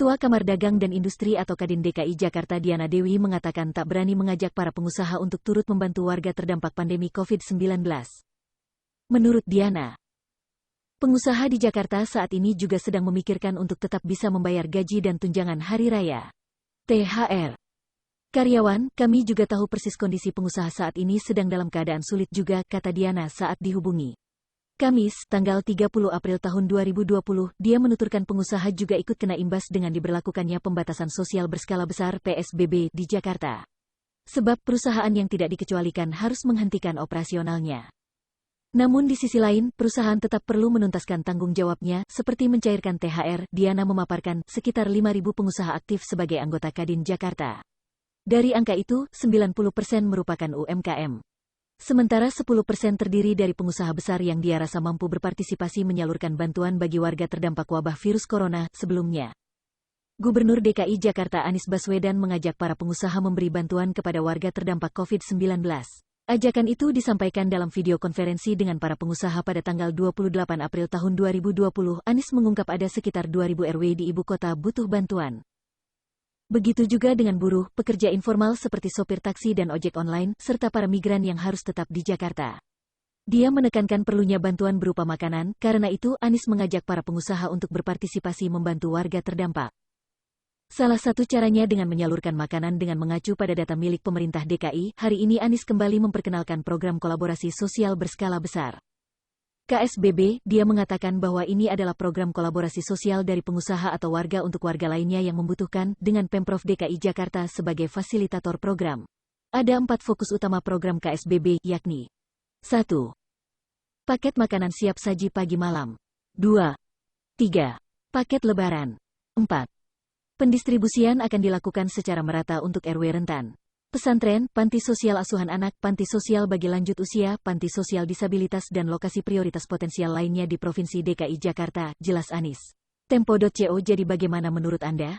Ketua Kamar Dagang dan Industri atau Kadin DKI Jakarta Diana Dewi mengatakan tak berani mengajak para pengusaha untuk turut membantu warga terdampak pandemi COVID-19. Menurut Diana, pengusaha di Jakarta saat ini juga sedang memikirkan untuk tetap bisa membayar gaji dan tunjangan hari raya (THR). Karyawan, kami juga tahu persis kondisi pengusaha saat ini sedang dalam keadaan sulit juga, kata Diana saat dihubungi. Kamis, tanggal 30 April tahun 2020, dia menuturkan pengusaha juga ikut kena imbas dengan diberlakukannya pembatasan sosial berskala besar PSBB di Jakarta. Sebab perusahaan yang tidak dikecualikan harus menghentikan operasionalnya. Namun di sisi lain, perusahaan tetap perlu menuntaskan tanggung jawabnya, seperti mencairkan THR. Diana memaparkan, sekitar 5.000 pengusaha aktif sebagai anggota Kadin Jakarta. Dari angka itu, 90% merupakan UMKM. Sementara 10% terdiri dari pengusaha besar yang dia rasa mampu berpartisipasi menyalurkan bantuan bagi warga terdampak wabah virus corona sebelumnya. Gubernur DKI Jakarta Anies Baswedan mengajak para pengusaha memberi bantuan kepada warga terdampak COVID-19. Ajakan itu disampaikan dalam video konferensi dengan para pengusaha pada tanggal 28 April tahun 2020. Anies mengungkap ada sekitar 2.000 RW di ibu kota butuh bantuan. Begitu juga dengan buruh, pekerja informal seperti sopir taksi dan ojek online, serta para migran yang harus tetap di Jakarta. Dia menekankan perlunya bantuan berupa makanan, karena itu Anies mengajak para pengusaha untuk berpartisipasi membantu warga terdampak. Salah satu caranya dengan menyalurkan makanan dengan mengacu pada data milik pemerintah DKI. Hari ini Anies kembali memperkenalkan program kolaborasi sosial berskala besar. KSBB, dia mengatakan bahwa ini adalah program kolaborasi sosial dari pengusaha atau warga untuk warga lainnya yang membutuhkan, dengan Pemprov DKI Jakarta sebagai fasilitator program. Ada 4 fokus utama program KSBB, yakni 1. Paket makanan siap saji pagi malam. 2. 3. Paket lebaran. 4. Pendistribusian akan dilakukan secara merata untuk RW rentan. Pesantren, panti sosial asuhan anak, panti sosial bagi lanjut usia, panti sosial disabilitas dan lokasi prioritas potensial lainnya di Provinsi DKI Jakarta, jelas Anies. Tempo.co. Jadi bagaimana menurut Anda?